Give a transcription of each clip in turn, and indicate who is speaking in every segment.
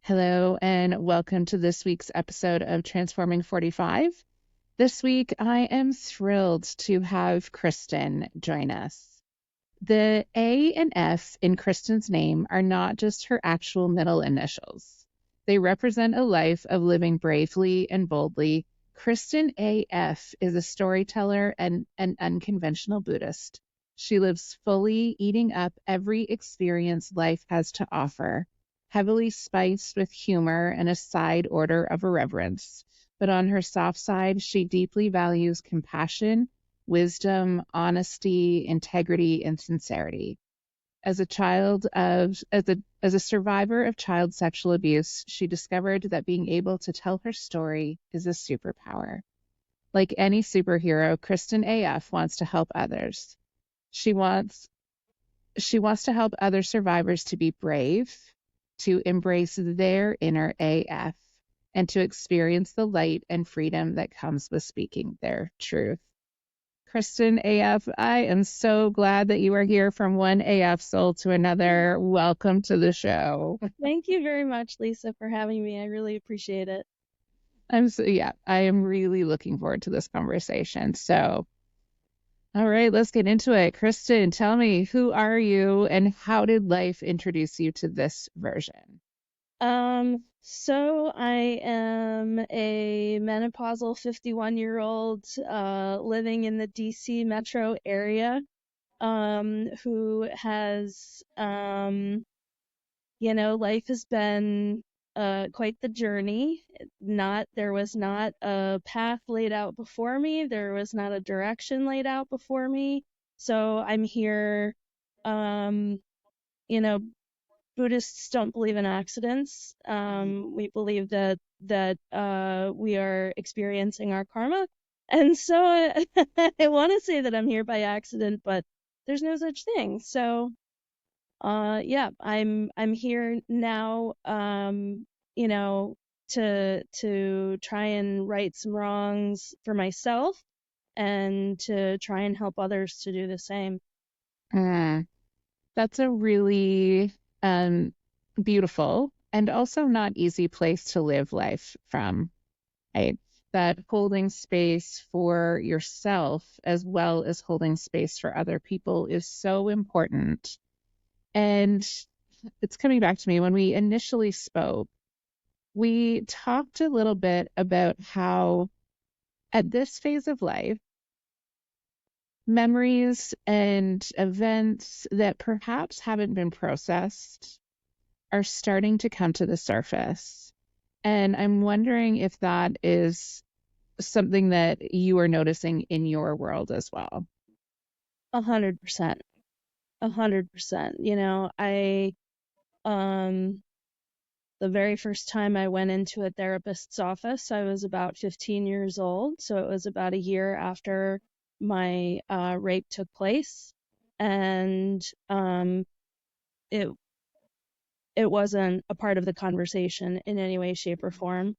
Speaker 1: Hello, and welcome to this week's episode of Transforming 45. This week, I am thrilled to have Kristin join us. The A and F in Kristin's name are not just her actual middle initials. They represent a life of living bravely and boldly. Kristin A-F is a storyteller and an unconventional Buddhist. She lives fully, eating up every experience life has to offer, heavily spiced with humor and a side order of irreverence. But on her soft side, she deeply values compassion, wisdom, honesty, integrity, and sincerity. As a survivor of child sexual abuse, she discovered that being able to tell her story is a superpower. Like any superhero, Kristin A-F wants to help others. She wants she wants to help other survivors to be brave, to embrace their inner AF, and to experience the light and freedom that comes with speaking their truth. Kristin A-F, I am so glad that you are here from one AF soul to another. Welcome to the show.
Speaker 2: Thank you very much, Lisa, for having me. I really appreciate it.
Speaker 1: I am really looking forward to this conversation. So, all right, let's get into it. Kristin, tell me, who are you and how did life introduce you to this version?
Speaker 2: So I am a menopausal 51-year-old living in the DC metro area, who has life has been quite the journey. There was not a path laid out before me. There was not a direction laid out before me. So I'm here, um, you know, Buddhists don't believe in accidents. We believe that we are experiencing our karma, and so I want to say that I'm here by accident, but there's no such thing. So, yeah, I'm here now. You know, to try and right some wrongs for myself, and to try and help others to do the same.
Speaker 1: Mm, that's a really um, beautiful and also not easy place to live life from, right? That holding space for yourself as well as holding space for other people is so important. And it's coming back to me when we initially spoke, we talked a little bit about how at this phase of life, memories and events that perhaps haven't been processed are starting to come to the surface. And I'm wondering if that is something that you are noticing in your world as well.
Speaker 2: 100%. 100%. Um, the very first time I went into a therapist's office, I was about 15 years old. So it was about a year after my rape took place. And it it wasn't a part of the conversation in any way, shape, or form.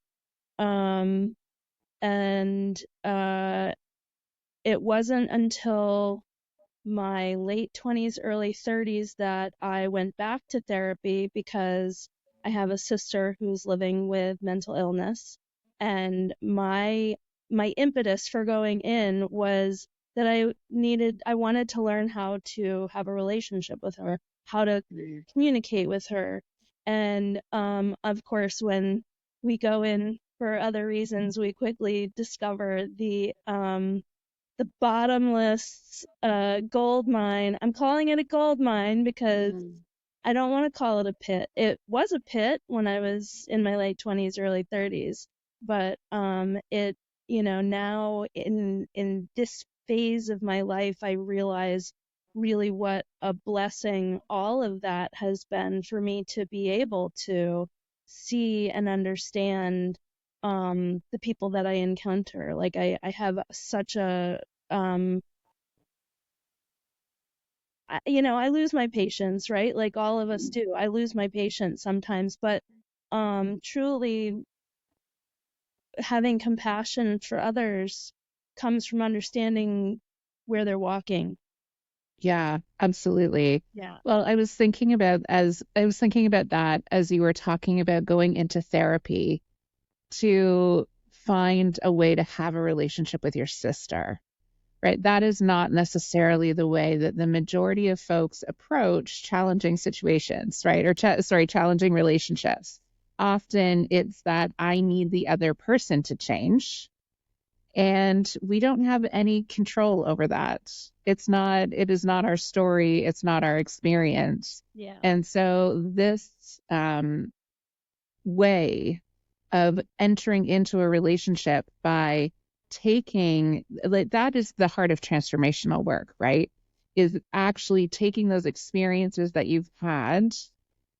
Speaker 2: Um, and it wasn't until my late 20s, early 30s that I went back to therapy because I have a sister who's living with mental illness, and my impetus for going in was that I wanted to learn how to have a relationship with her, how to communicate with her. And of course, when we go in for other reasons, we quickly discover the bottomless gold mine. I'm calling it a gold mine because I don't want to call it a pit. It was a pit when I was in my late 20s, early 30s, but now in this phase of my life, I realize really what a blessing all of that has been for me to be able to see and understand the people that I encounter. Like I have such a um I lose my patience, right? Like all of us do. I lose my patience sometimes, but truly having compassion for others comes from understanding where they're walking.
Speaker 1: Yeah, absolutely.
Speaker 2: Yeah.
Speaker 1: Well, I was thinking about that as you were talking about going into therapy to find a way to have a relationship with your sister, right? That is not necessarily the way that the majority of folks approach challenging situations, right? Challenging relationships. Often it's that I need the other person to change, and we don't have any control over that. It is not our story, it's not our experience.
Speaker 2: Yeah.
Speaker 1: And so this way of entering into a relationship by taking, like, that is the heart of transformational work, right? Is actually taking those experiences that you've had,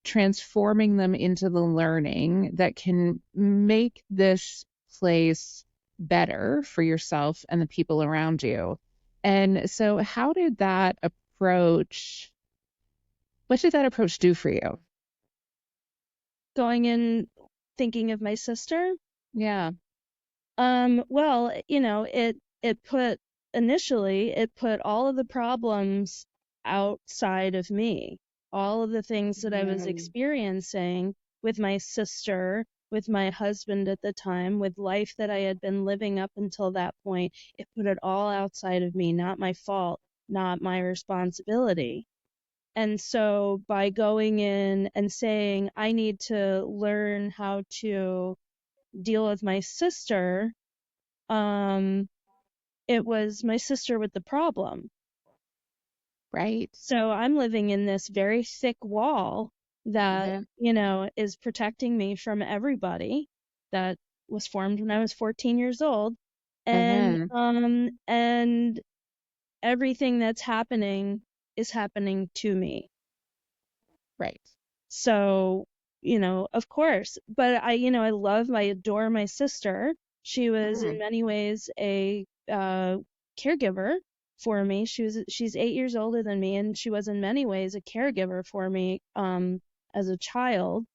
Speaker 1: transforming them into the learning that can make this place better for yourself and the people around you. And so, what did that approach do for you?
Speaker 2: Going in thinking of my sister,
Speaker 1: Yeah.
Speaker 2: well, it put initially it put all of the problems outside of me. All of the things that I was
Speaker 1: Mm.
Speaker 2: experiencing with my sister, with my husband at the time, with life that I had been living up until that point, it put it all outside of me, not my fault, not my responsibility. And so by going in and saying, I need to learn how to deal with my sister, um, it was my sister with the problem.
Speaker 1: Right.
Speaker 2: So I'm living in this very thick wall that,
Speaker 1: Uh-huh.
Speaker 2: is protecting me from everybody, that was formed when I was 14 years old.
Speaker 1: Uh-huh.
Speaker 2: And everything that's happening is happening to me.
Speaker 1: Right.
Speaker 2: So, of course, but I adore my sister. She was in
Speaker 1: Mm.
Speaker 2: many ways a caregiver for me. She's 8 years older than me, and she was in many ways a caregiver for me as a child.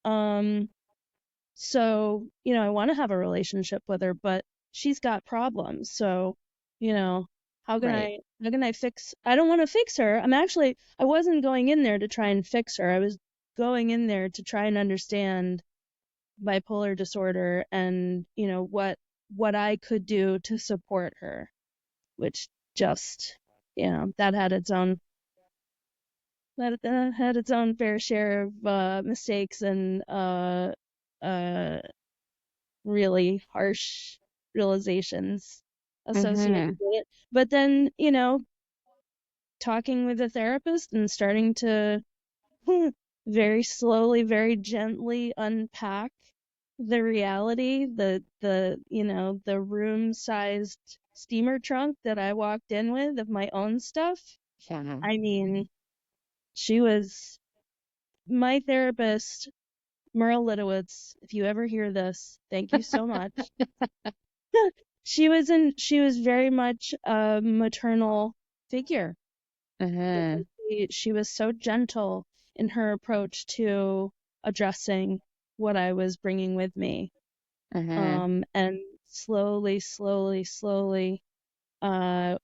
Speaker 2: Um, so, I want to have a relationship with her, but she's got problems. So, you know,
Speaker 1: Right.
Speaker 2: how can I fix I don't want to fix her. I wasn't going in there to try and fix her. I was going in there to try and understand bipolar disorder and, what I could do to support her, which just, that had its own fair share of mistakes and uh really harsh realizations associated
Speaker 1: Mm-hmm.
Speaker 2: with it. But then, talking with a therapist and starting to very slowly, very gently unpack the reality, the room-sized steamer trunk that I walked in with of my own stuff.
Speaker 1: Yeah.
Speaker 2: I mean, she was my therapist, Merle Litowitz. If you ever hear this, thank you so much. She was very much a maternal figure.
Speaker 1: Uh-huh.
Speaker 2: She was so gentle in her approach to addressing what I was bringing with me.
Speaker 1: Uh-huh.
Speaker 2: And slowly, slowly, slowly, uh,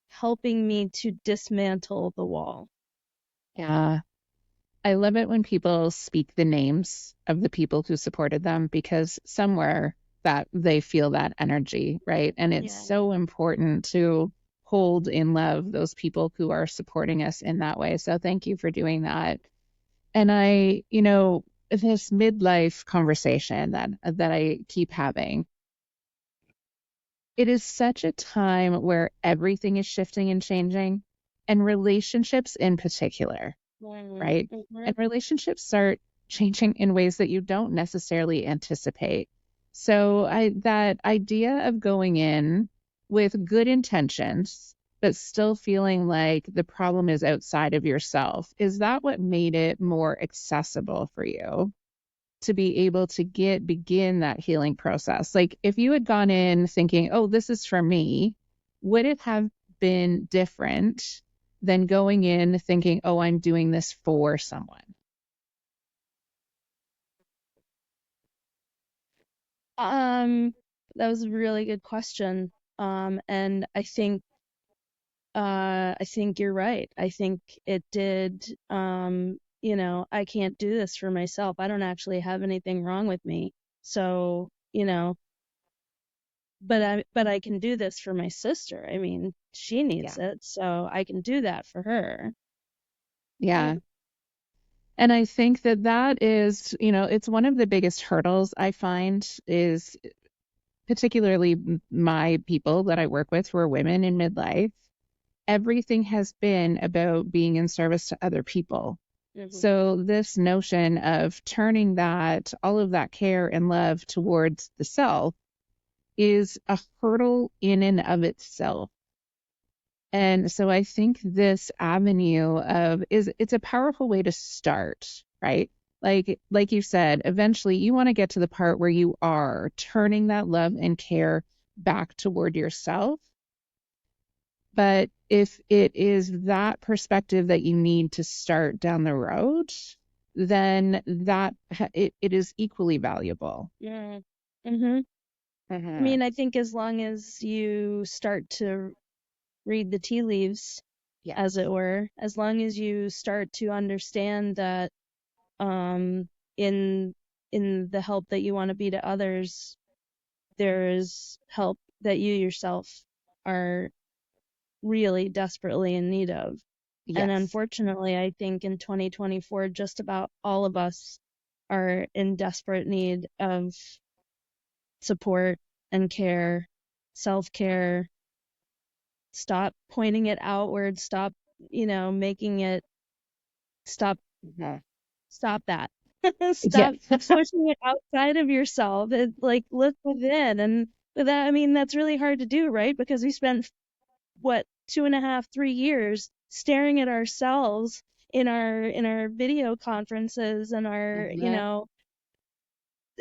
Speaker 2: helping me to dismantle the wall.
Speaker 1: Yeah. I love it when people speak the names of the people who supported them, because somewhere that they feel that energy, right? And it's
Speaker 2: Yeah.
Speaker 1: so important to hold in love those people who are supporting us in that way. So thank you for doing that. And this midlife conversation that I keep having, it is such a time where everything is shifting and changing, and relationships in particular,
Speaker 2: Mm,
Speaker 1: right?
Speaker 2: mhm.
Speaker 1: And relationships start changing in ways that you don't necessarily anticipate. So that idea of going in with good intentions, but still feeling like the problem is outside of yourself, is that what made it more accessible for you to be able to begin that healing process? Like, if you had gone in thinking, oh, this is for me, would it have been different than going in thinking, oh, I'm doing this for someone?
Speaker 2: Um, that was a really good question. And I think I think you're right. I think it did. I can't do this for myself. I don't actually have anything wrong with me. So, but I can do this for my sister. I mean, she
Speaker 1: Yeah.
Speaker 2: needs it, so I can do that for her.
Speaker 1: Yeah. And I think that that is, it's one of the biggest hurdles I find is particularly my people that I work with who are women in midlife. Everything has been about being in service to other people.
Speaker 2: Hmm.
Speaker 1: So this notion of turning that, all of that care and love towards the self is a hurdle in and of itself. And so I think this avenue of is it's a powerful way to start, right? Like you said, eventually you want to get to the part where you are turning that love and care back toward yourself. But if it is that perspective that you need to start down the road, then it is equally valuable.
Speaker 2: Yeah. Hmm. I
Speaker 1: Hmm.
Speaker 2: mean, I think as long as you start to read the tea leaves, as
Speaker 1: Yes.
Speaker 2: it were, as long as you start to understand that um, in the help that you want to be to others, there is help that you yourself are really desperately in need of. And
Speaker 1: Yes.
Speaker 2: unfortunately, I think in 2024, just about all of us are in desperate need of support and care, self care. Stop pointing it outward. Stop, making it stop.
Speaker 1: Mhm.
Speaker 2: Stop that.
Speaker 1: Yeah.
Speaker 2: Stop pushing it outside of yourself. It, like, look within. And with that, I mean, that's really hard to do, right? Because we spent, what, 2.5, 3 years staring at ourselves in our video conferences and our,
Speaker 1: Mhm.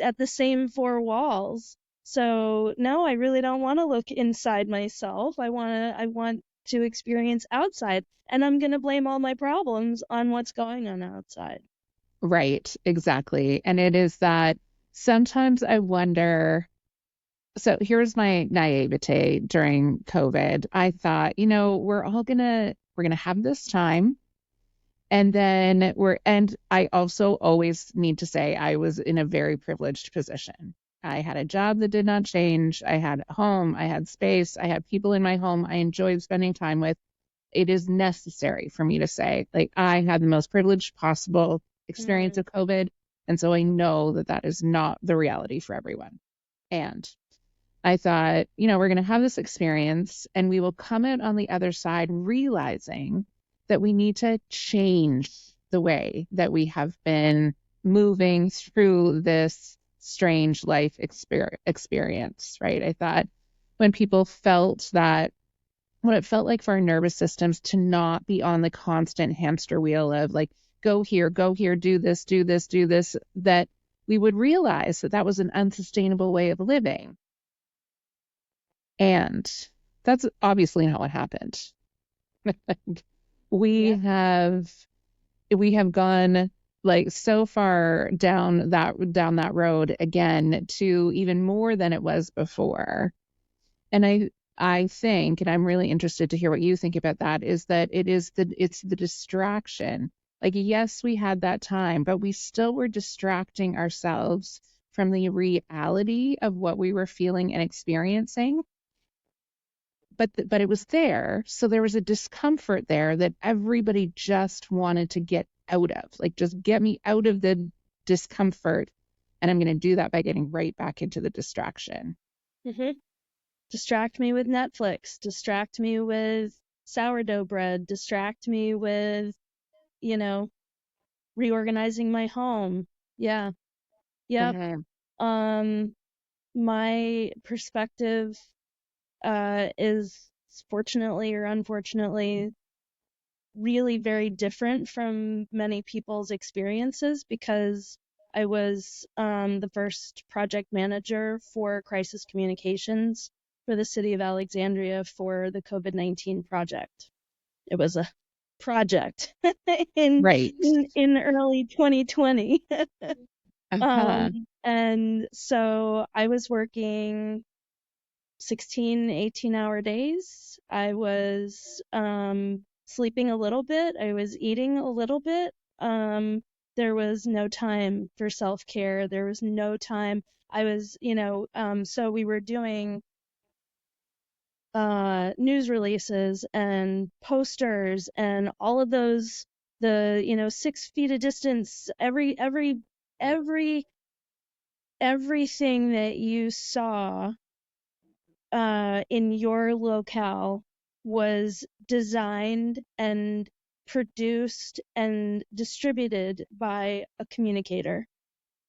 Speaker 2: at the same four walls. So no, I really don't want to look inside myself. I want to experience outside. And I'm gonna blame all my problems on what's going on outside.
Speaker 1: Right, exactly. And it is that sometimes I wonder. So here's my naivete during COVID. I thought, we're gonna have this time. And then and I also always need to say I was in a very privileged position. I had a job that did not change. I had a home, I had space, I had people in my home I enjoyed spending time with. It is necessary for me to say, like, I had the most privileged possible experience
Speaker 2: Mm,
Speaker 1: of COVID. And so I know that that is not the reality for everyone. And I thought, we're going to have this experience and we will come out on the other side realizing that we need to change the way that we have been moving through this strange life experience, right? I thought when people felt that what it felt like for our nervous systems to not be on the constant hamster wheel of like, go here, do this, do this, do this, that we would realize that that was an unsustainable way of living. And that's obviously not what happened. we
Speaker 2: yeah.
Speaker 1: have we have gone like so far down that road again to even more than it was before. And I think, and I'm really interested to hear what you think about that, is that it's the distraction. Like, yes, we had that time, but we still were distracting ourselves from the reality of what we were feeling and experiencing. But it was there, so there was a discomfort there that everybody just wanted to get out of. Like, just get me out of the discomfort, and I'm going to do that by getting right back into the distraction.
Speaker 2: Hmm. Distract me with Netflix. Distract me with sourdough bread. Distract me with, you know, reorganizing my home. Yeah. Yep.
Speaker 1: Hmm.
Speaker 2: Um, my perspective is fortunately or unfortunately really very different from many people's experiences because I was the first project manager for crisis communications for the city of Alexandria for the COVID-19 project. It was a project in
Speaker 1: Right.
Speaker 2: in early 2020.
Speaker 1: Uh-huh.
Speaker 2: And so I was working 16, 18-hour days. I was sleeping a little bit. I was eating a little bit. There was no time for self-care. There was no time. I was, so we were doing news releases and posters and all of those, the 6 feet of distance, every everything that you saw in your locale was designed and produced and distributed by a communicator.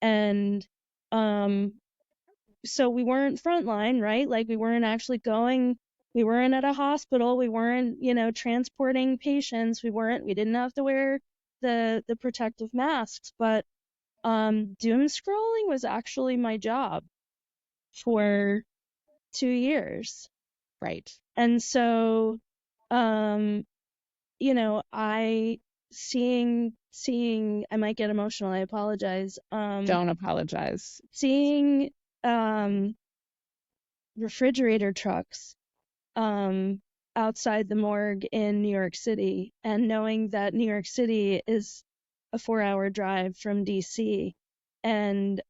Speaker 2: And so we weren't frontline, right? Like we weren't actually going, we weren't at a hospital, we weren't, transporting patients, we didn't have to wear the protective masks, but doom scrolling was actually my job for 2 years.
Speaker 1: Right.
Speaker 2: And so, I seeing I might get emotional, I apologize.
Speaker 1: Don't apologize.
Speaker 2: Seeing refrigerator trucks outside the morgue in New York City, and knowing that New York City is a 4-hour drive from DC, and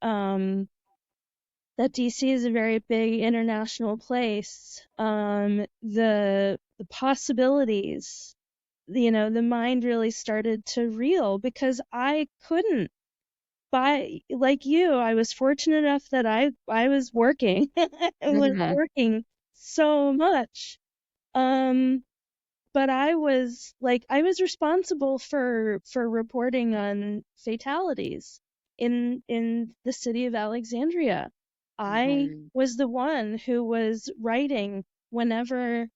Speaker 2: that DC is a very big international place. The possibilities, the mind really started to reel, because I couldn't like you. I was fortunate enough that I was working. I was
Speaker 1: Hmm.
Speaker 2: working so much. But I was responsible for reporting on fatalities in the city of Alexandria. I
Speaker 1: Hmm.
Speaker 2: was the one who was writing whenever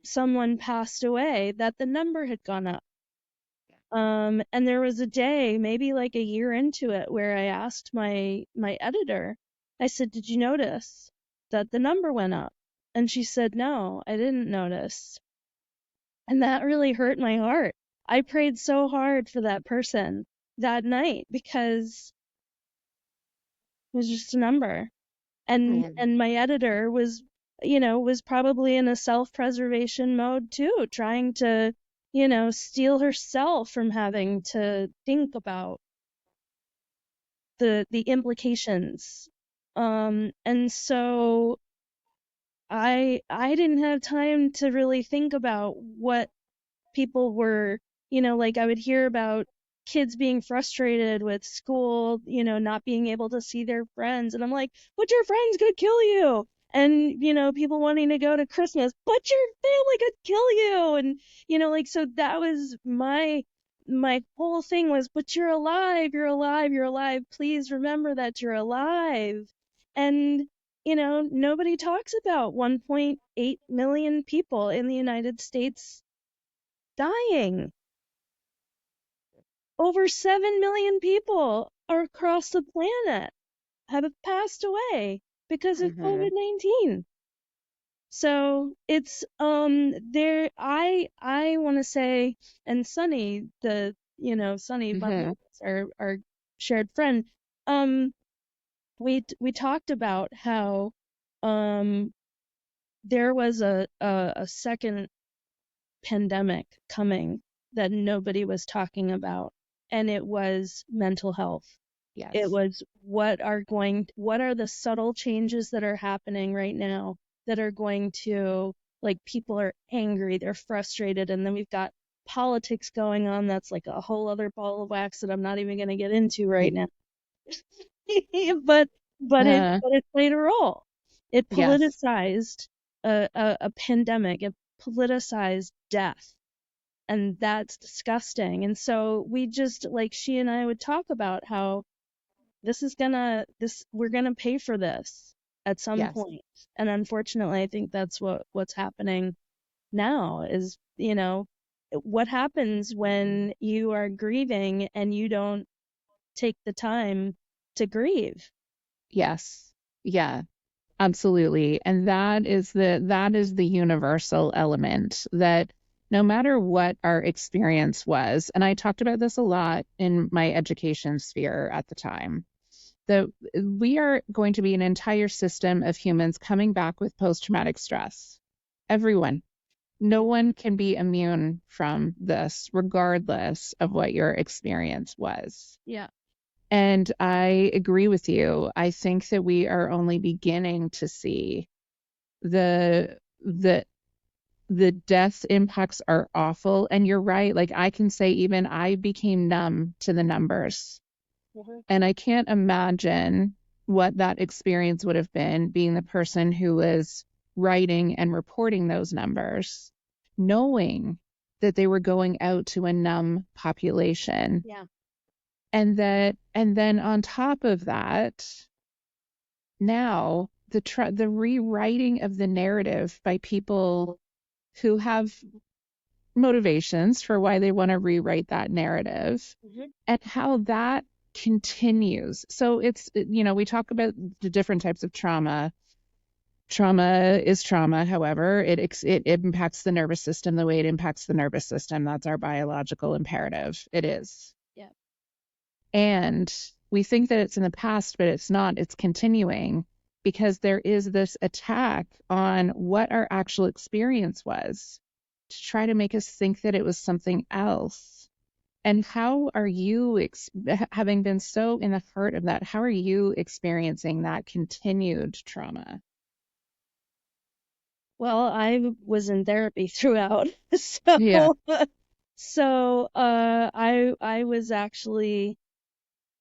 Speaker 2: someone passed away that the number had gone up. And there was a day, maybe like a year into it, where I asked my editor, I said, "Did you notice that the number went up?" And she said, "No, I didn't notice." And that really hurt my heart. I prayed so hard for that person that night, because it was just a number. And my editor was probably in a self-preservation mode too, trying to, steel herself from having to think about the implications. And so I didn't have time to really think about what people were, like I would hear about kids being frustrated with school, not being able to see their friends. And I'm like, but your friends could kill you. And, people wanting to go to Christmas, but your family could kill you. And, so that was my whole thing was, but you're alive, you're alive, you're alive. Please remember that you're alive. And, nobody talks about 1.8 million people in the United States dying. Over 7 million people across the planet have passed away because of
Speaker 1: Hmm.
Speaker 2: COVID-19. So it's there I want to say, and Sunny, Sunny,
Speaker 1: Hmm.
Speaker 2: our shared friend, um we talked about how um there was a second pandemic coming that nobody was talking about, and it was mental health. It
Speaker 1: Yes.
Speaker 2: was what are the subtle changes that are happening right now that are going to, like, people are angry, they're frustrated, and then we've got politics going on that's like a whole other ball of wax that I'm not even going to get into right now. but
Speaker 1: Uh,
Speaker 2: it played a role. It
Speaker 1: yes.
Speaker 2: politicized a pandemic. It politicized death, and that's disgusting. And so we just, like, she and I would talk about how we're gonna pay for this at some
Speaker 1: Yes.
Speaker 2: point. And unfortunately, I think that's what's happening now is, what happens when you are grieving and you don't take the time to grieve.
Speaker 1: Yes. Yeah. Absolutely. And that is the universal element, that no matter what our experience was, and I talked about this a lot in my education sphere at the time, We are going to be an entire system of humans coming back with post-traumatic stress. Everyone. No one can be immune from this, regardless of what your experience was.
Speaker 2: Yeah.
Speaker 1: And I agree with you. I think that we are only beginning to see the the the death impacts are awful. And you're right. Like I can say even I became numb to the numbers. And I can't imagine what that experience would have been being the person who was writing and reporting those numbers, knowing that they were going out to a numb population.
Speaker 2: Yeah.
Speaker 1: And then on top of that, now the rewriting of the narrative by people who have motivations for why they want to rewrite that narrative and how that continues. So it's, we talk about the different types of trauma. Trauma is trauma. However, it impacts the nervous system the way it impacts the nervous system. That's our biological imperative. It is.
Speaker 2: Yeah.
Speaker 1: And we think that it's in the past, but it's not. It's continuing because there is this attack on what our actual experience was to try to make us think that it was something else. And how are you, having been so in the heart of that, how are you experiencing that continued trauma?
Speaker 2: Well, I was in therapy throughout,
Speaker 1: Yeah.
Speaker 2: I was actually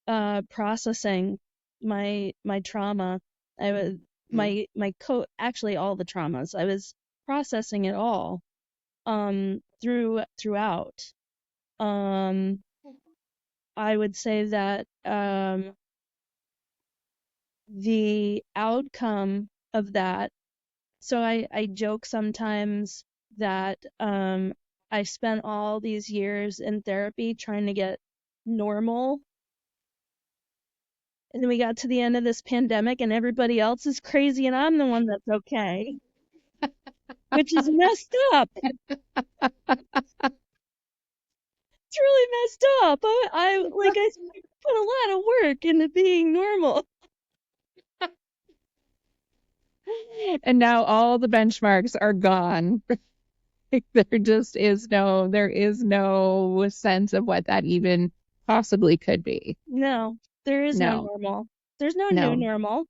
Speaker 2: processing my trauma. I was actually all the traumas. I was processing it all throughout. I would say that the outcome of that. So I joke sometimes that I spent all these years in therapy trying to get normal. And then we got to the end of this pandemic and everybody else is crazy and I'm the one that's okay, which is messed up. It's really messed up. I put a lot of work into being normal.
Speaker 1: And now all the benchmarks are gone. There is no sense of what that even possibly could be.
Speaker 2: No, there is no
Speaker 1: No,
Speaker 2: normal. There's no new
Speaker 1: no,
Speaker 2: normal.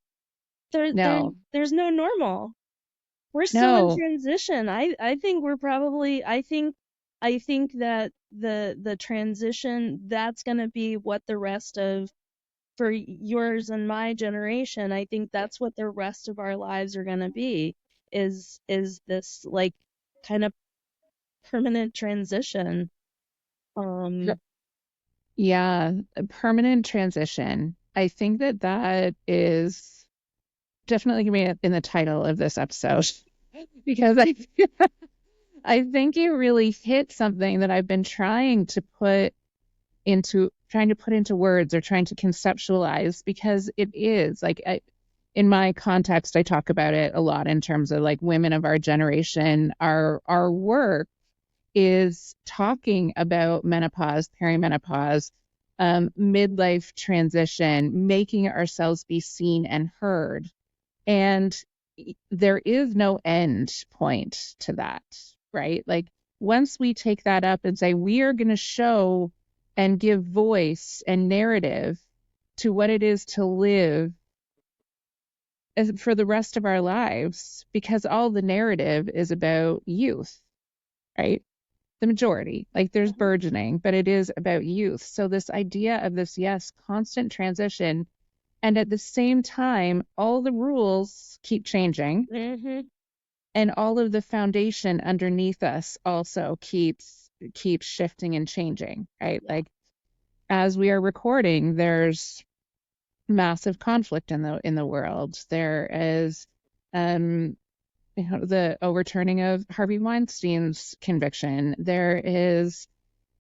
Speaker 1: no,
Speaker 2: There's no normal. We're still in
Speaker 1: no.
Speaker 2: transition. I think we're probably I think that the transition, that's going to be what the rest of, for yours and my generation, I think that's what the rest of our lives are going to be, is this like kind of permanent transition. Um
Speaker 1: Yeah, a permanent transition. I think that is definitely going to be in the title of this episode because I think you really hit something that I've been trying to put into words or trying to conceptualize because it is like in my context, I talk about it a lot in terms of like women of our generation. Our work is talking about menopause, perimenopause, midlife transition, making ourselves be seen and heard. And there is no end point to that, right? Like once we take that up and say, we are going to show and give voice and narrative to what it is to live for the rest of our lives, because all the narrative is about youth, right? The majority, like there's burgeoning, but it is about youth. So this idea of this, yes, constant transition, and at the same time, all the rules keep changing, and all of the foundation underneath us also keeps shifting and changing, right? Like as we are recording, there's massive conflict in the world. There is the overturning of Harvey Weinstein's conviction. There is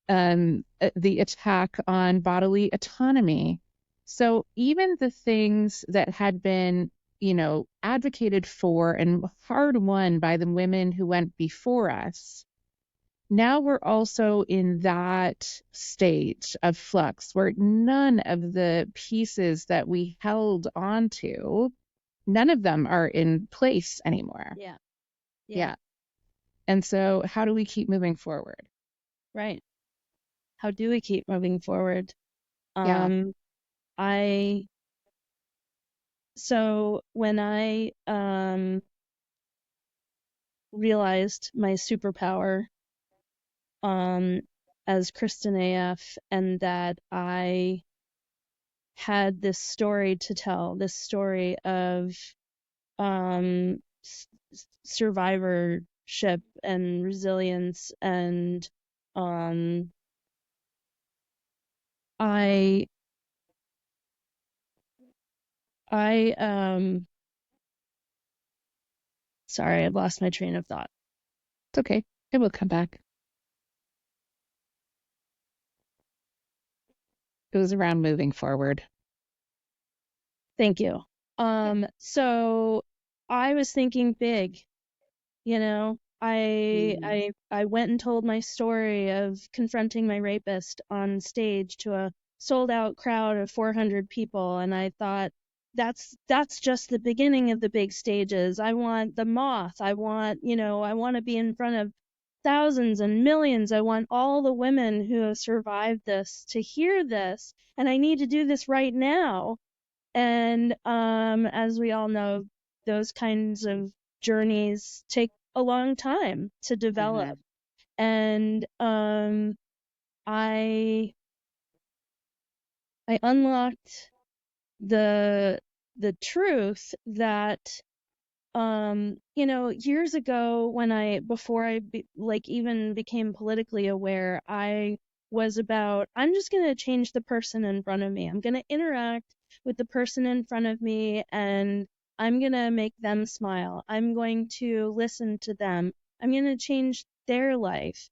Speaker 1: the attack on bodily autonomy. So even the things that had been, advocated for and hard won by the women who went before us now we're also in that stage of flux where none of the pieces that we held onto, none of them are in place anymore.
Speaker 2: Yeah.
Speaker 1: Yeah. And so how do we keep moving forward?
Speaker 2: Right. How do we keep moving forward?
Speaker 1: Yeah.
Speaker 2: So when I realized my superpower as Kristin A-F, and that I had this story to tell, this story of survivorship and resilience, and um, I sorry, I've lost my train of thought.
Speaker 1: It's okay. It will come back. It was around moving forward.
Speaker 2: Thank you. So I was thinking big, you know. I went and told my story of confronting my rapist on stage to a sold out crowd of 400 people, and I thought that's just the beginning of the big stages. I want the moth. I want, I want to be in front of thousands and millions. I want all the women who have survived this to hear this, and I need to do this right now. And as we all know, those kinds of journeys take a long time to develop. And I unlocked the truth that years ago, before I even became politically aware, I was about, I'm just going to change the person in front of me. I'm going to interact with the person in front of me, and I'm going to make them smile. I'm going to listen to them. I'm going to change their life.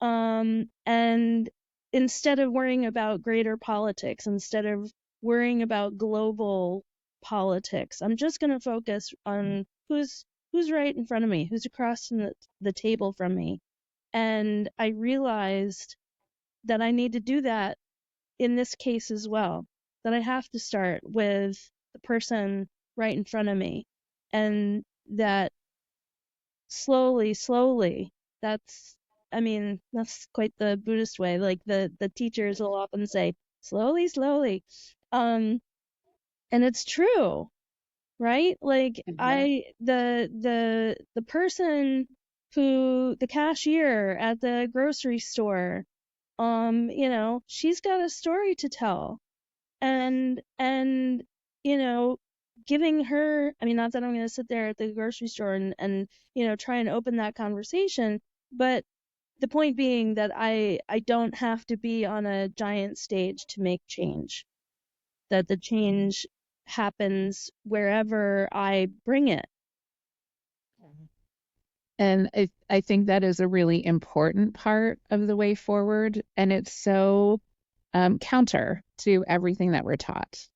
Speaker 2: And instead of worrying about greater politics, instead of worrying about global politics, I'm just going to focus on who's right in front of me, who's across from the table from me. And I realized that I need to do that in this case as well, that I have to start with the person right in front of me, and that slowly, that's, that's quite the Buddhist way. Like the teachers will often say, slowly. Um, and it's true, right? Like the person the cashier at the grocery store, she's got a story to tell. And giving her, not that I'm going to sit there at the grocery store and try and open that conversation, but the point being that I don't have to be on a giant stage to make change, that the change happens wherever I bring it.
Speaker 1: And I think that is a really important part of the way forward. And it's so counter to everything that we're taught,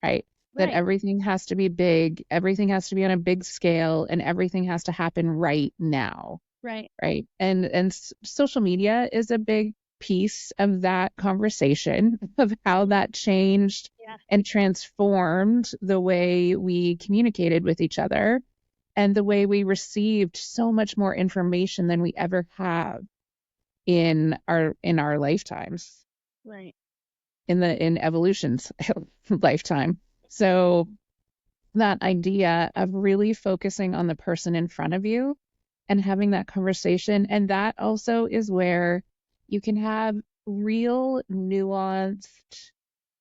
Speaker 1: right? That everything has to be big, everything has to be on a big scale, and everything has to happen right now.
Speaker 2: Right.
Speaker 1: Right. And social media is a big piece of that conversation of how that changed and transformed the way we communicated with each other and the way we received so much more information than we ever have in our lifetimes.
Speaker 2: Right.
Speaker 1: In evolution's lifetime. So that idea of really focusing on the person in front of you and having that conversation, and that also is where you can have real nuanced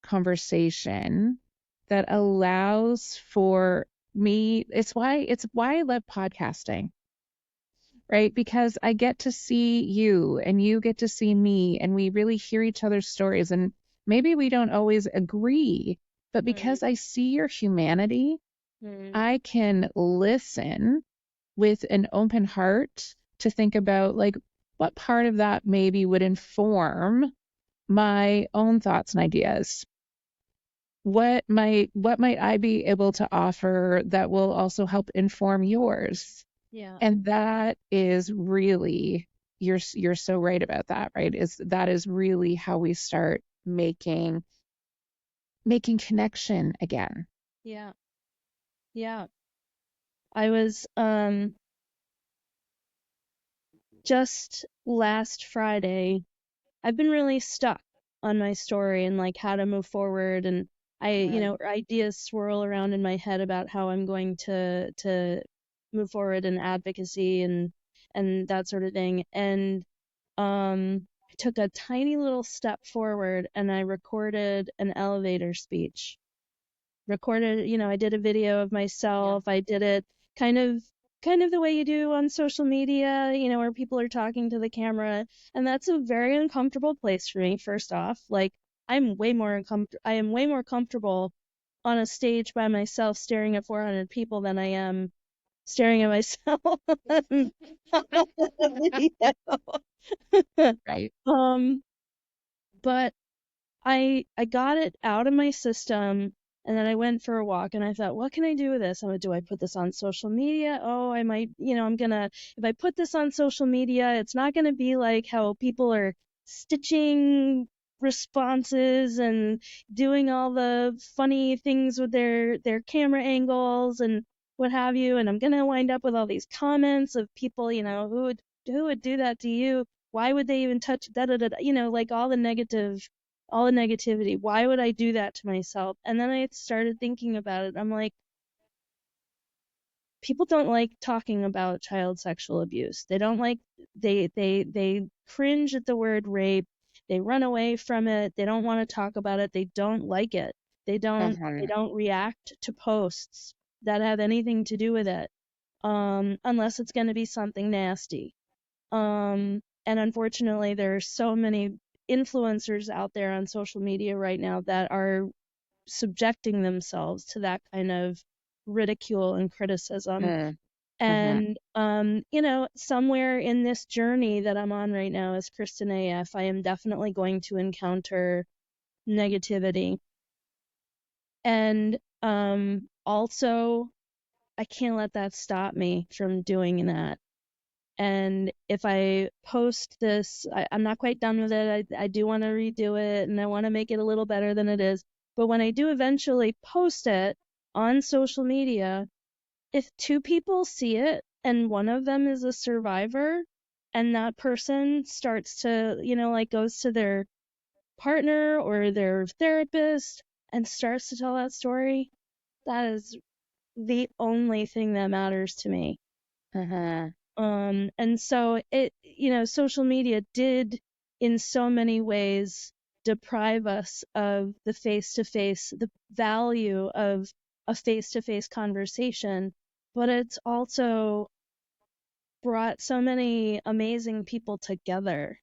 Speaker 1: conversation that allows for me. It's why I love podcasting, right? Because I get to see you and you get to see me, and we really hear each other's stories. And maybe we don't always agree, but because I see your humanity, I can listen with an open heart to think about, like, what part of that maybe would inform my own thoughts and ideas. What might I be able to offer that will also help inform yours?
Speaker 2: Yeah.
Speaker 1: And that is really you're so right about that, right? That is really how we start making connection again.
Speaker 2: Yeah. Yeah. I was just last Friday, I've been really stuck on my story and like how to move forward, and ideas swirl around in my head about how I'm going to move forward in advocacy and that sort of thing. And I took a tiny little step forward and I recorded an elevator speech. I did a video of myself. I did it kind of the way you do on social media, where people are talking to the camera, and that's a very uncomfortable place for me. First off, like I am way more comfortable on a stage by myself staring at 400 people than I am staring at myself on a video.
Speaker 1: Right.
Speaker 2: But I got it out of my system, and then I went for a walk and I thought, what can I do with this? Do I put this on social media? Oh, I might, if I put this on social media, it's not gonna be like how people are stitching responses and doing all the funny things with their camera angles and what have you, and I'm gonna wind up with all these comments of people, who would do that to you? Why would they even touch da da da? Like all the negativity. Why would I do that to myself? And then I started thinking about it. I'm like, people don't like talking about child sexual abuse. They don't like they cringe at the word rape. They run away from it. They don't want to talk about it. They don't like it. They don't react to posts that have anything to do with it. Unless it's going to be something nasty. And unfortunately, there are so many influencers out there on social media right now that are subjecting themselves to that kind of ridicule and criticism.
Speaker 1: Mm-hmm.
Speaker 2: And, somewhere in this journey that I'm on right now as Kristin A-F, I am definitely going to encounter negativity. And also, I can't let that stop me from doing that. And if I post this, I'm not quite done with it. I do want to redo it and I want to make it a little better than it is. But when I do eventually post it on social media, if two people see it and one of them is a survivor and that person starts to, like goes to their partner or their therapist and starts to tell that story, that is the only thing that matters to me.
Speaker 1: Mm-hmm.
Speaker 2: And so social media did in so many ways deprive us of the value of a face-to-face conversation, but it's also brought so many amazing people together.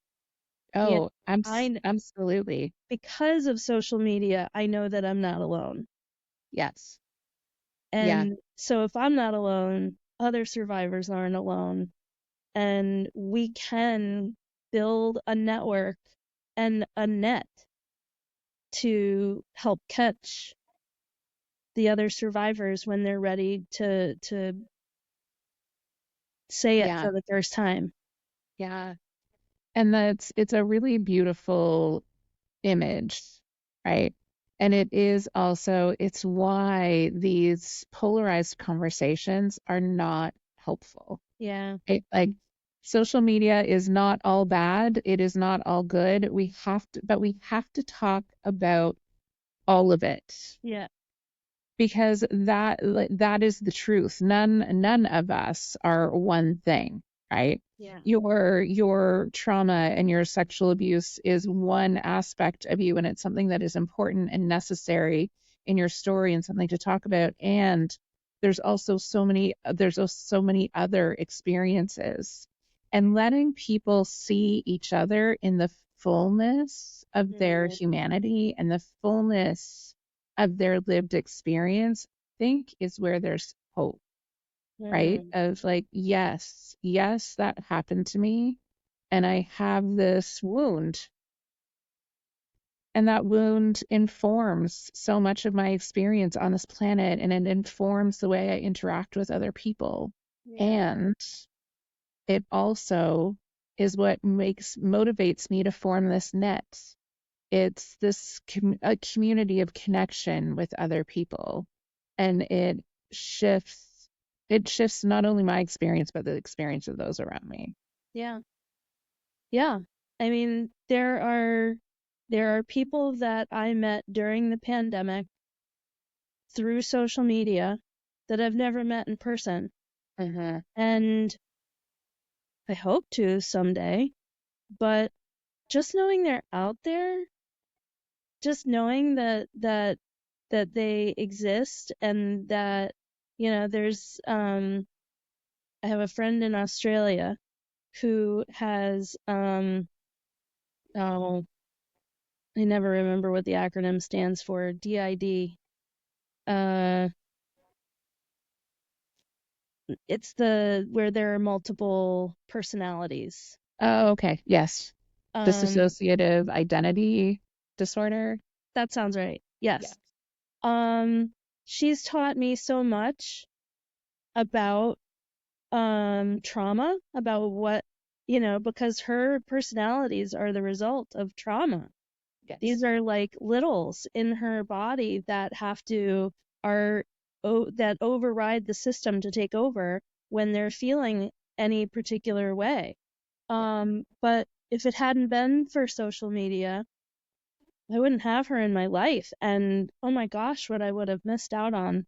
Speaker 2: You know,
Speaker 1: Oh,
Speaker 2: I,
Speaker 1: absolutely.
Speaker 2: because of social media, I know that I'm not alone.
Speaker 1: Yes. Yeah.
Speaker 2: And so if I'm not alone, other survivors aren't alone. And we can build a network and a net to help catch the other survivors when they're ready to say it
Speaker 1: Yeah.
Speaker 2: for the first time.
Speaker 1: Yeah. And it's a really beautiful image, right? And it's why these polarized conversations are not helpful.
Speaker 2: Yeah,
Speaker 1: Right? Like social media is not all bad, it is not all good. But we have to talk about all of it
Speaker 2: yeah,
Speaker 1: because that is the truth. None of us are one thing, right?
Speaker 2: yeah,
Speaker 1: Your trauma and your sexual abuse is one aspect of you, and it's something that is important and necessary in your story and something to talk about. And there's also so many other experiences, and letting people see each other in the fullness of their
Speaker 2: mm,
Speaker 1: humanity and the fullness of their lived experience, I think is where there's hope, right?
Speaker 2: mm,
Speaker 1: Of like, yes, that happened to me, and I have this wound. And that wound informs so much of my experience on this planet, and it informs the way I interact with other people.
Speaker 2: yeah,
Speaker 1: And it also is what motivates me to form this net. It's this a community of connection with other people, and it shifts not only my experience but the experience of those around me.
Speaker 2: Yeah. Yeah. I mean, there are people that I met during the pandemic through social media that I've never met in person.
Speaker 1: Mm-hmm.
Speaker 2: And I hope to someday, but just knowing they're out there, just knowing that they exist and that, there's I have a friend in Australia who has oh, I never remember what the acronym stands for, DID. Uh it's the where there are multiple personalities.
Speaker 1: Oh, okay. Yes.
Speaker 2: Um
Speaker 1: Dissociative identity disorder.
Speaker 2: that sounds right.
Speaker 1: Yeah.
Speaker 2: Yes. Um she's taught me so much about trauma, about what, because her personalities are the result of trauma. These
Speaker 1: Yes.
Speaker 2: are like littles in her body that are that override the system to take over when they're feeling any particular way.
Speaker 1: Yeah.
Speaker 2: But if it hadn't been for social media, I wouldn't have her in my life, and oh my gosh, what I would have missed out on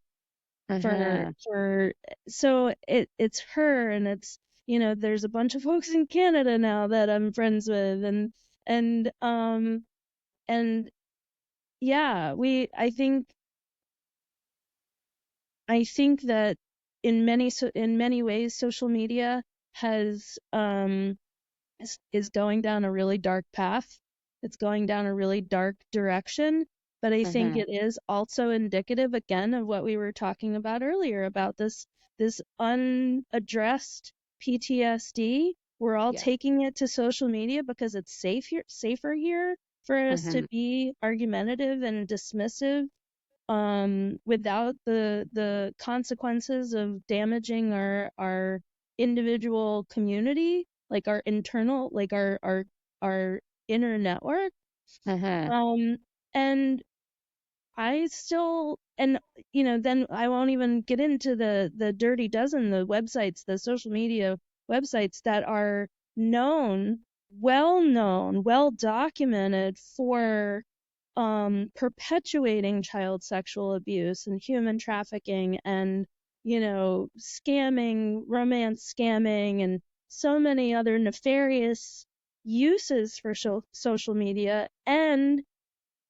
Speaker 2: for
Speaker 1: Uh-huh.
Speaker 2: for so it's her, and it's, there's a bunch of folks in Canada now that I'm friends with, and and yeah, we I think that in many ways social media has is going down a really dark path. It's going down a really dark direction, but I think
Speaker 1: Uh-huh.
Speaker 2: it is also indicative again of what we were talking about earlier about this unaddressed PTSD. We're all
Speaker 1: Yeah.
Speaker 2: taking it to social media because it's safer here for us to
Speaker 1: Uh-huh.
Speaker 2: be argumentative and dismissive, without the consequences of damaging our individual community, like our internal, like our inner network.
Speaker 1: Uh-huh.
Speaker 2: um and I still, and then I won't even get into the dirty dozen, the websites, the social media websites that are known, well documented for perpetuating child sexual abuse and human trafficking and, scamming, romance scamming, and so many other nefarious uses for social media. And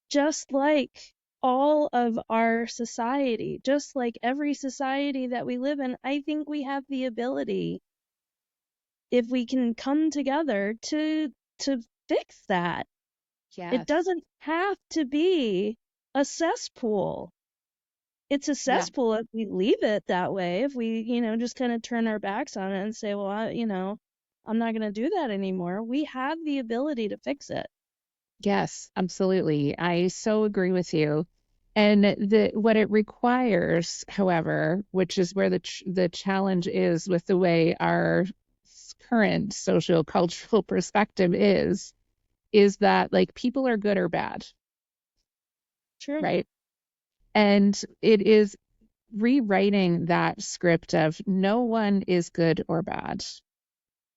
Speaker 2: just like all of our society, just like every society that we live in, I think we have the ability, if we can come together, to fix that. It
Speaker 1: Yes.
Speaker 2: doesn't have to be a cesspool. It's a
Speaker 1: Yeah.
Speaker 2: cesspool if we leave it that way, if we, just kind of turn our backs on it and say, well, I'm not going to do that anymore. We have the ability to fix it.
Speaker 1: Yes, absolutely. I so agree with you. And what it requires, however, which is where the challenge is with the way our current social cultural perspective is that like people are good or bad,
Speaker 2: Sure.
Speaker 1: right? And it is rewriting that script of no one is good or bad.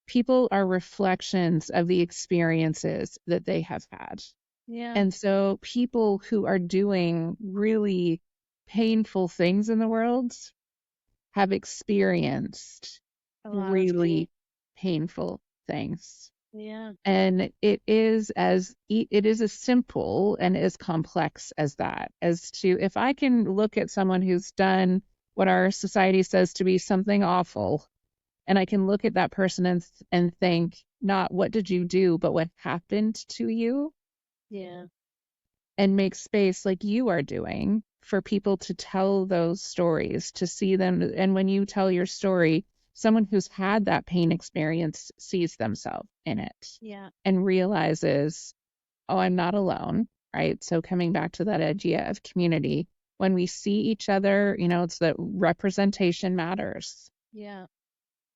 Speaker 1: People are reflections of the experiences that they have had.
Speaker 2: Yeah.
Speaker 1: And so people who are doing really painful things in the world have experienced
Speaker 2: A lot of pain.
Speaker 1: really painful things.
Speaker 2: Yeah.
Speaker 1: And it is as simple and as complex as that, as to if I can look at someone who's done what our society says to be something awful, and I can look at that person and think, not what did you do, but what happened to you,
Speaker 2: Yeah.
Speaker 1: and make space like you are doing for people to tell those stories, to see them. And when you tell your story, someone who's had that pain experience sees themselves in it
Speaker 2: Yeah.
Speaker 1: and realizes, oh, I'm not alone, right? So coming back to that idea of community, when we see each other, it's that representation matters.
Speaker 2: Yeah.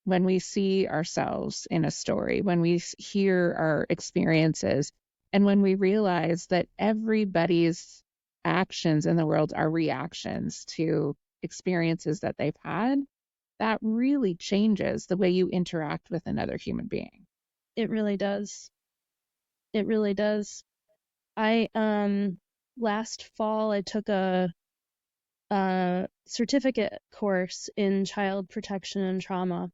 Speaker 1: when we see ourselves in a story, when we hear our experiences, and when we realize that everybody's actions in the world are reactions to experiences that they've had, that really changes the way you interact with another human being.
Speaker 2: It really does. It really does. I last fall I took a certificate course in child protection and trauma,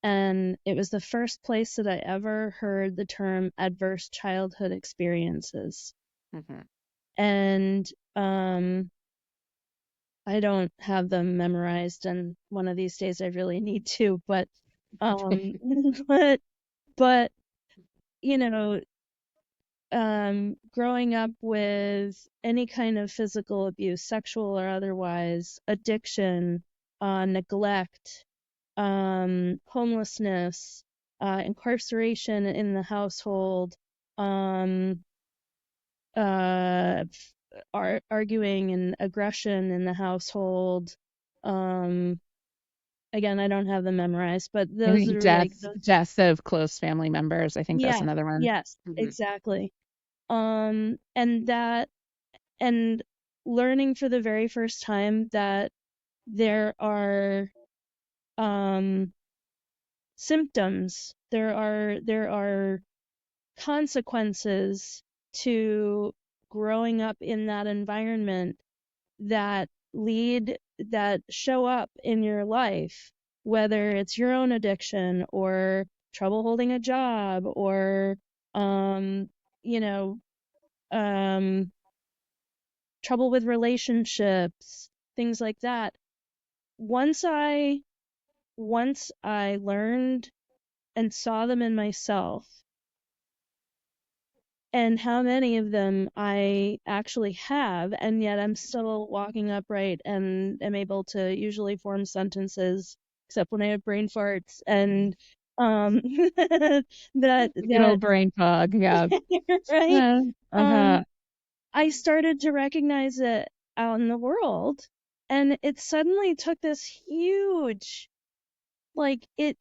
Speaker 2: and it was the first place that I ever heard the term adverse childhood experiences.
Speaker 1: Mm-hmm.
Speaker 2: And I don't have them memorized, and one of these days I really need to, but um but you know, growing up with any kind of physical abuse, sexual or otherwise, addiction, neglect, homelessness, incarceration in the household, um, uh, arguing and aggression in the household. Um, Again, I don't have them memorized, but
Speaker 1: I
Speaker 2: those
Speaker 1: think
Speaker 2: are like those.
Speaker 1: death of close family members. I think that's
Speaker 2: Yeah,
Speaker 1: another one.
Speaker 2: yes,
Speaker 1: Hmm.
Speaker 2: exactly. And that, and learning for the very first time that there are um symptoms, there are consequences to growing up in that environment that that show up in your life, whether it's your own addiction or trouble holding a job or um you know um trouble with relationships, things like that. Once I learned and saw them in myself, and how many of them I actually have, and yet I'm still walking upright and am able to usually form sentences, except when I have brain farts and that
Speaker 1: Good
Speaker 2: that
Speaker 1: old brain fog. Yeah.
Speaker 2: right.
Speaker 1: Uh, uh-huh.
Speaker 2: I started to recognize it out in the world, and it suddenly took this huge, like it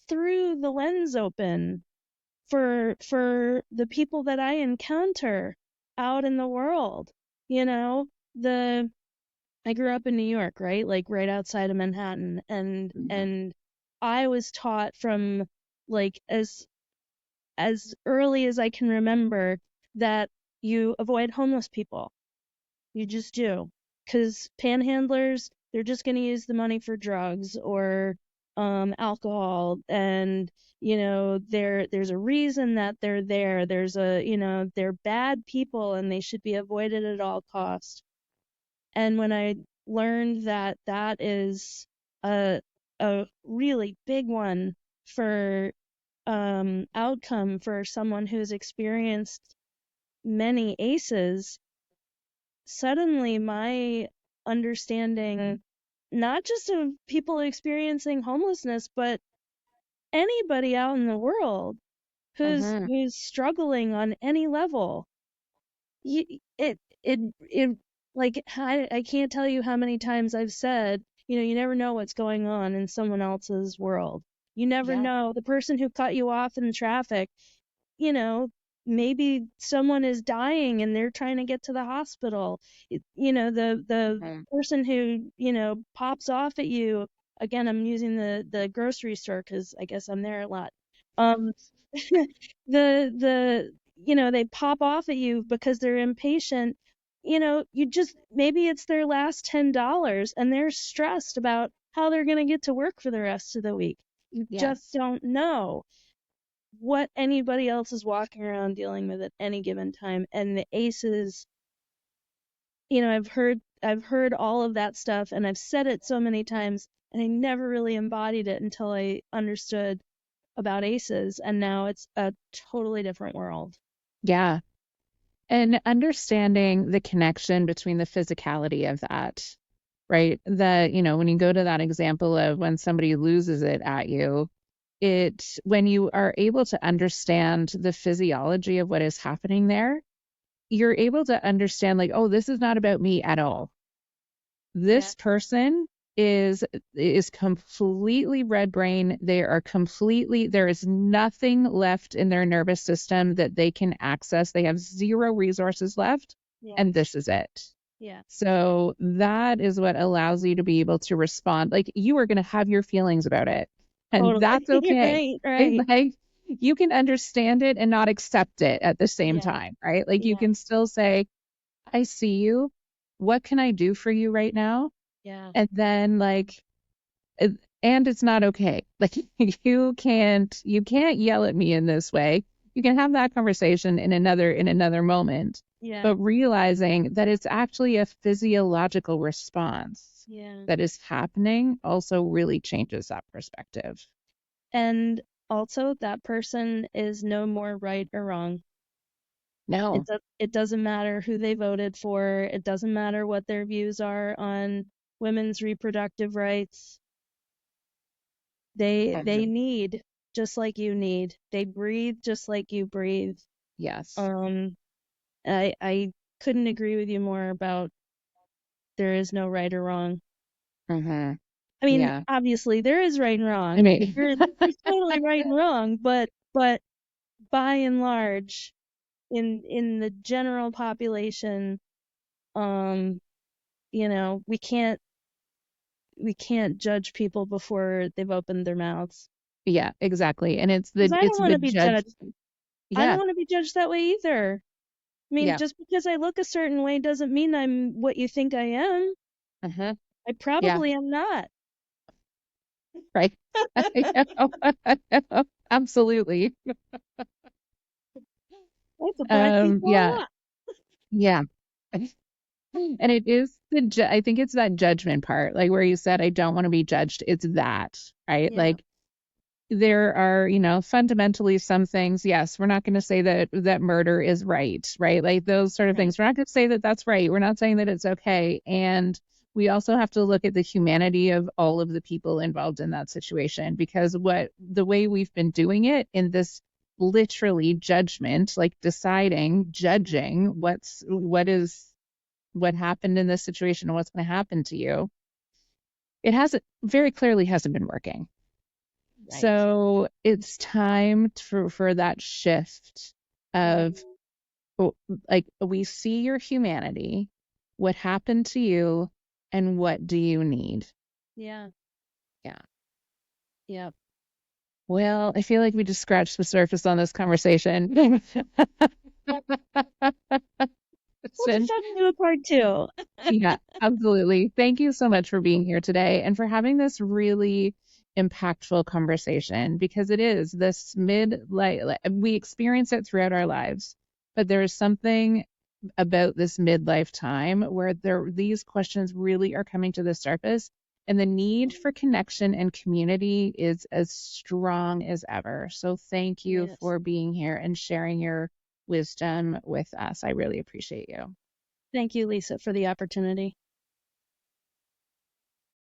Speaker 2: threw the lens open for the people that I encounter out in the world. You know, the I grew up in New York, right? Like right outside of Manhattan,
Speaker 1: Mhm.
Speaker 2: and I was taught from like as early as I can remember that you avoid homeless people. You just do. Because panhandlers, they're just going to use the money for drugs or alcohol. And, there's a reason that they're there. They're bad people and they should be avoided at all costs. And when I learned that that is a, a really big one for outcome for someone who's experienced many ACEs, suddenly my understanding, not just of people experiencing homelessness, but anybody out in the world
Speaker 1: Mhm.
Speaker 2: who's struggling on any level. you, it like I can't tell you how many times I've said, you never know what's going on in someone else's world. You never
Speaker 1: Yeah.
Speaker 2: know, the person who cut you off in traffic, you know, maybe someone is dying and they're trying to get to the hospital. The
Speaker 1: Mhm.
Speaker 2: person who, pops off at you. Again, I'm using the grocery store because I guess I'm there a lot. Um, they pop off at you because they're impatient. You just, maybe it's their last $10 and they're stressed about how they're going to get to work for the rest of the week. You just
Speaker 1: Yes.
Speaker 2: don't know what anybody else is walking around dealing with at any given time. And the ACEs, I've heard all of that stuff and I've said it so many times and I never really embodied it until I understood about ACEs, and now it's a totally different world.
Speaker 1: Yeah. And understanding the connection between the physicality of that, right? That, when you go to that example of when somebody loses it at you, when you are able to understand the physiology of what is happening there, you're able to understand, like, oh, this is not about me at all.
Speaker 2: Yeah.
Speaker 1: This person is completely red brain. There is nothing left in their nervous system that they can access. They have zero resources left,
Speaker 2: Yeah.
Speaker 1: and this is it.
Speaker 2: Yeah.
Speaker 1: So that is what allows you to be able to respond. Like, you are going to have your feelings about it, and
Speaker 2: Totally.
Speaker 1: that's okay.
Speaker 2: Right. Right.
Speaker 1: Like, you can understand it and not accept it at the same
Speaker 2: Yeah.
Speaker 1: time, right? Like, you
Speaker 2: Yeah.
Speaker 1: can still say, I see you. What can I do for you right now?
Speaker 2: Yeah.
Speaker 1: And then, like, and it's not okay. Like, you can't yell at me in this way. You can have that conversation in another moment,
Speaker 2: Yeah.
Speaker 1: but realizing that it's actually a physiological response
Speaker 2: Yeah.
Speaker 1: that is happening also really changes that perspective.
Speaker 2: And also, that person is no more right or wrong.
Speaker 1: No.
Speaker 2: It doesn't matter who they voted for. It doesn't matter what their views are on women's reproductive rights. They
Speaker 1: Mhm.
Speaker 2: need just like you need. They breathe just like you breathe.
Speaker 1: Yes.
Speaker 2: Um, I couldn't agree with you more about there is no right or wrong.
Speaker 1: Hmm.
Speaker 2: I mean,
Speaker 1: Yeah.
Speaker 2: obviously there is right and
Speaker 1: I
Speaker 2: wrong.
Speaker 1: mean,
Speaker 2: There's totally right and wrong, but by and large, in the general population, um, we can't judge people before they've opened their mouths.
Speaker 1: yeah, exactly. And it's
Speaker 2: Because
Speaker 1: the it's the judge.
Speaker 2: I don't
Speaker 1: Yeah.
Speaker 2: want to be judged that way either. I mean,
Speaker 1: Yeah.
Speaker 2: just because I look a certain way doesn't mean I'm what you think I am.
Speaker 1: Uh-huh.
Speaker 2: I
Speaker 1: Yeah.
Speaker 2: probably am not.
Speaker 1: Right. Absolutely.
Speaker 2: I surprise people a
Speaker 1: Yeah.
Speaker 2: lot.
Speaker 1: Yeah. And it is I think it's that judgment part, like where you said, I don't want to be judged. It's that, right?
Speaker 2: Yeah,
Speaker 1: Like, there are, fundamentally some things, yes, we're not going to say that murder is right? Like, those sort of
Speaker 2: right.
Speaker 1: things. We're not going to say that that's right. We're not saying that it's okay. And we also have to look at the humanity of all of the people involved in that situation, because the way we've been doing it in this literally judgment, like judging what happened in this situation and what's going to happen to you, it hasn't very clearly hasn't been working.
Speaker 2: Right.
Speaker 1: So it's time for that shift of,
Speaker 2: Mhm.
Speaker 1: oh, like, we see your humanity, what happened to you, and what do you need?
Speaker 2: Yeah.
Speaker 1: Yeah.
Speaker 2: Yeah.
Speaker 1: Well, I feel like we just scratched the surface on this conversation. It's
Speaker 2: We'll just
Speaker 1: been,
Speaker 2: have to do a part two.
Speaker 1: yeah, absolutely. Thank you so much for being here today and for having this really impactful conversation, because it is this we experience it throughout our lives, but there is something about this midlife time where these questions really are coming to the surface, and the need for connection and community is as strong as ever. So thank you
Speaker 2: Yes.
Speaker 1: for being here and sharing your wisdom with us. I really appreciate you.
Speaker 2: Thank you, Lisa, for the opportunity.